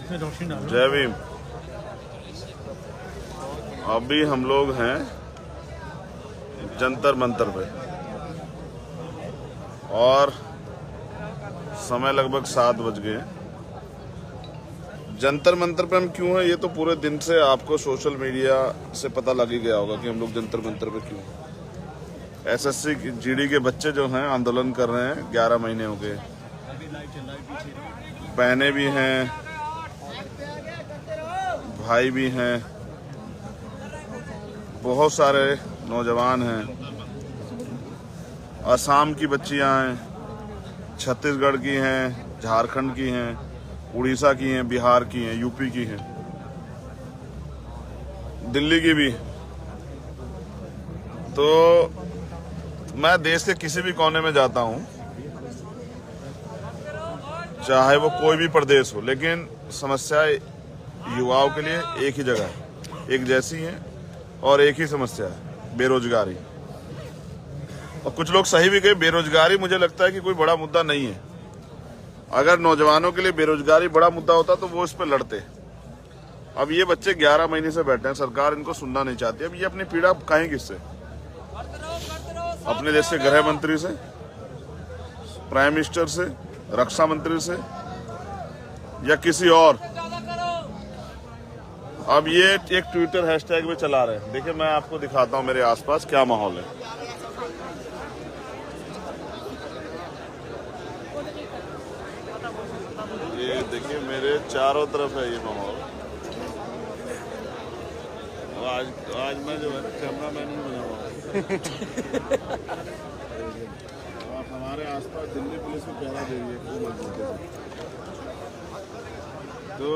जय भीम। अभी हम लोग हैं जंतर मंतर पे और समय लगभग 7 बज गए। जंतर मंतर पे हम क्यों हैं ये तो पूरे दिन से आपको सोशल मीडिया से पता लग ही गया होगा कि हम लोग जंतर मंतर पे क्यों। एसएससी जीडी के बच्चे जो हैं आंदोलन कर रहे हैं, 11 महीने हो गए। बहनें भी हैं, भाई भी हैं, बहुत सारे नौजवान हैं। असम की बच्चियां हैं, छत्तीसगढ़ की हैं, झारखंड की हैं, उड़ीसा की हैं, बिहार की हैं, यूपी की हैं, दिल्ली की भी। तो मैं देश के किसी भी कोने में जाता हूं, चाहे वो कोई भी प्रदेश हो, लेकिन समस्या युवाओं के लिए एक ही जगह है, एक जैसी है और एक ही समस्या है, बेरोजगारी। और कुछ लोग सही भी कहे, बेरोजगारी मुझे लगता है कि कोई बड़ा मुद्दा नहीं है। अगर नौजवानों के लिए बेरोजगारी बड़ा मुद्दा होता तो वो इस पे लड़ते। अब ये बच्चे 11 महीने से बैठे हैं, सरकार इनको सुनना नहीं चाहती। अब ये अपनी पीड़ा कहें किससे? अपने देश के गृह मंत्री से, प्राइम मिनिस्टर से, रक्षा मंत्री से, या किसी और? अब ये एक ट्विटर हैशटैग में चला रहे हैं। देखिए, मैं आपको दिखाता हूं मेरे आसपास क्या माहौल है। ये देखिए, मेरे चारों तरफ है ये माहौल। आज मैं जो है कैमरा मैन ही बना हुआ और हमारे आसपास दिल्ली पुलिस भी पहरा दे रही है। तो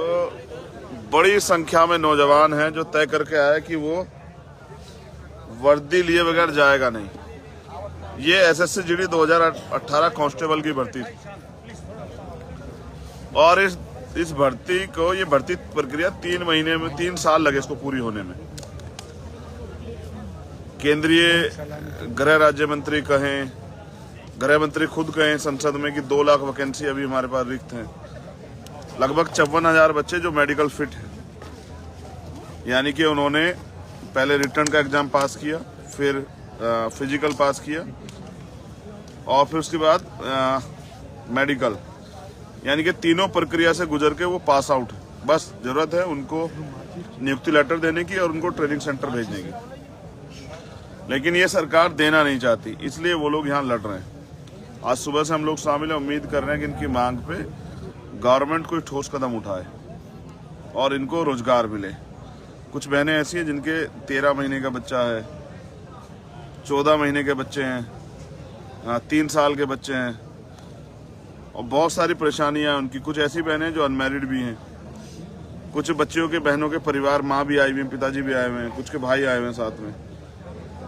बड़ी संख्या में नौजवान हैं जो तय करके आए कि वो वर्दी लिए बगैर जाएगा नहीं। ये एसएससी जीडी 2018 कांस्टेबल की भर्ती थी और इस भर्ती को, ये भर्ती प्रक्रिया 3 महीने में, 3 साल लगे इसको पूरी होने में। केंद्रीय गृह राज्य मंत्री कहें, गृह मंत्री खुद कहें संसद में कि 2 लाख वैकेंसी अभी हमारे पास रिक्त हैं। लगभग 54,000 बच्चे जो मेडिकल फिट हैं, यानी कि उन्होंने पहले रिटर्न का एग्जाम पास किया, फिर फिजिकल पास किया और फिर उसके बाद मेडिकल, यानी कि तीनों प्रक्रिया से गुजर के वो पास आउट है। बस जरूरत है उनको नियुक्ति लेटर देने की और उनको ट्रेनिंग सेंटर भेजने की। लेकिन ये सरकार देना नहीं चाहती, इसलिए वो लोग यहाँ लड़ रहे हैं। आज सुबह से हम लोग शामिल हैं, उम्मीद कर रहे हैं कि इनकी मांग पे गवर्नमेंट कोई ठोस कदम उठाए और इनको रोजगार मिले। कुछ बहनें ऐसी हैं जिनके 13 महीने का बच्चा है, 14 महीने के बच्चे हैं, 3 साल के बच्चे हैं और बहुत सारी परेशानियां उनकी। कुछ ऐसी बहनें जो अनमैरिड भी हैं, कुछ बच्चियों के बहनों के परिवार, माँ भी आई हुई है, पिताजी भी आए हुए हैं, कुछ के भाई आए हुए हैं साथ में।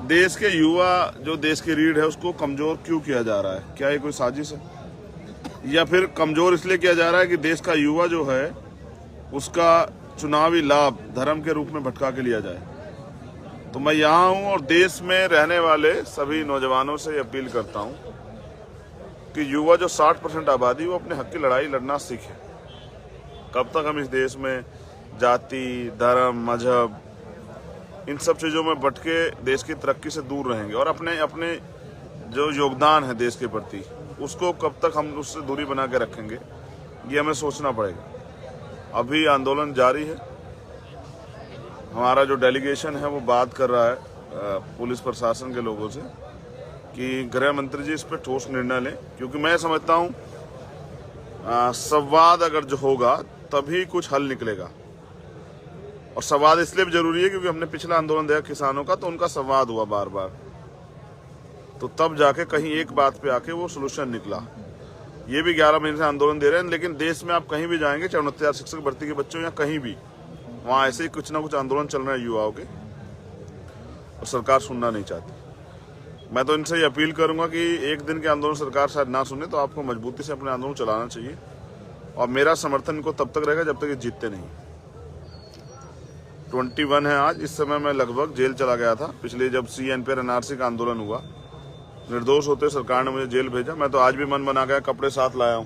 देश के युवा जो देश की रीढ़ है उसको कमजोर क्यों किया जा रहा है? क्या ये कोई साजिश है? या फिर कमजोर इसलिए किया जा रहा है कि देश का युवा जो है उसका चुनावी लाभ धर्म के रूप में भटका के लिया जाए? तो मैं यहाँ हूँ और देश में रहने वाले सभी नौजवानों से अपील करता हूँ कि युवा जो 60% आबादी, वो अपने हक की लड़ाई लड़ना सीखे। कब तक हम इस देश में जाति, धर्म, मजहब, इन सब चीज़ों में भटके देश की तरक्की से दूर रहेंगे और अपने अपने जो योगदान है देश के प्रति, उसको कब तक हम उससे दूरी बना के रखेंगे, ये हमें सोचना पड़ेगा। अभी आंदोलन जारी है। हमारा जो डेलीगेशन है वो बात कर रहा है पुलिस प्रशासन के लोगों से कि गृह मंत्री जी इस पर ठोस निर्णय लें, क्योंकि मैं समझता हूँ संवाद अगर जो होगा तभी कुछ हल निकलेगा। और संवाद इसलिए भी जरूरी है क्योंकि हमने पिछला आंदोलन देखा किसानों का, तो उनका संवाद हुआ बार बार, तो तब जाके कहीं एक बात पे आके वो सोल्यूशन निकला। ये भी 11 महीने से आंदोलन दे रहे हैं, लेकिन देश में आप कहीं भी जाएंगे, चाहे 69,000 शिक्षक भर्ती के बच्चों या कहीं भी, वहाँ ऐसे ही कुछ ना कुछ आंदोलन चल रहे हैं युवाओं के और सरकार सुनना नहीं चाहती। मैं तो इनसे ये अपील करूंगा कि एक दिन के आंदोलन सरकार शायद ना सुने तो आपको मजबूती से अपने आंदोलन चलाना चाहिए और मेरा समर्थन इनको तब तक रहेगा जब तक ये जीतते नहीं। 21 है आज। इस समय मैं लगभग जेल चला गया था पिछले, जब CNP NRC का आंदोलन हुआ। निर्दोष होते सरकार ने मुझे जेल भेजा। मैं तो आज भी मन बना गया, कपड़े साथ लाया हूँ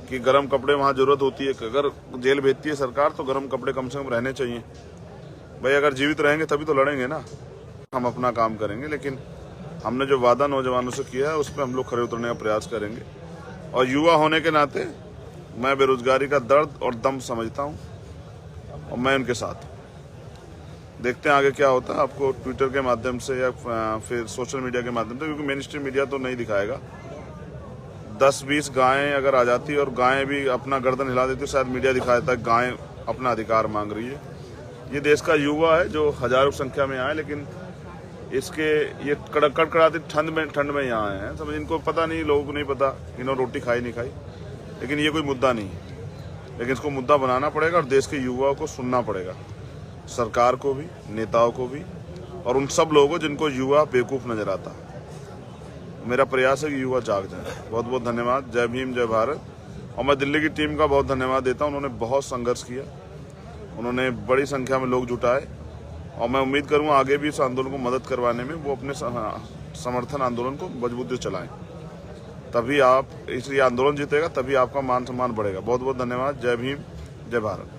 कि गर्म कपड़े वहाँ जरूरत होती है। अगर जेल भेजती है सरकार तो गर्म कपड़े कम से कम रहने चाहिए भाई। अगर जीवित रहेंगे तभी तो लड़ेंगे ना। हम अपना काम करेंगे, लेकिन हमने जो वादा नौजवानों से किया है उस पर हम लोग खरे उतरने का प्रयास करेंगे। और युवा होने के नाते मैं बेरोजगारी का दर्द और दम समझता हूँ और मैं उनके साथ हूँ। देखते हैं आगे क्या होता है। आपको ट्विटर के माध्यम से या फिर सोशल मीडिया के माध्यम से, क्योंकि मेन स्ट्रीम मीडिया तो नहीं दिखाएगा, 10-20 गायें अगर आ जाती और गायें भी अपना गर्दन हिला देती, शायद मीडिया दिखा देता है गायें अपना अधिकार मांग रही है। ये देश का युवा है जो हजारों संख्या में आए, लेकिन इसके ये कड़कड़ाती ठंड में यहाँ आए हैं। समझ, इनको पता नहीं, लोगों को नहीं पता इन्होंने रोटी खाई नहीं खाई, लेकिन ये कोई मुद्दा नहीं है। लेकिन इसको मुद्दा बनाना पड़ेगा और देश के युवाओं को सुनना पड़ेगा, सरकार को भी, नेताओं को भी, और उन सब लोगों को जिनको युवा बेवकूफ़ नजर आता। मेरा प्रयास है कि युवा जाग जाए। बहुत बहुत धन्यवाद। जय भीम, जय भारत। और मैं दिल्ली की टीम का बहुत धन्यवाद देता हूँ। उन्होंने बहुत संघर्ष किया, उन्होंने बड़ी संख्या में लोग जुटाए, और मैं उम्मीद करूँगा आगे भी इस आंदोलन को मदद करवाने में वो अपने समर्थन आंदोलन को मजबूती से चलाएं। तभी आप, इसलिए आंदोलन जीतेगा, तभी आपका मान सम्मान बढ़ेगा। बहुत बहुत धन्यवाद। जय भीम, जय भारत।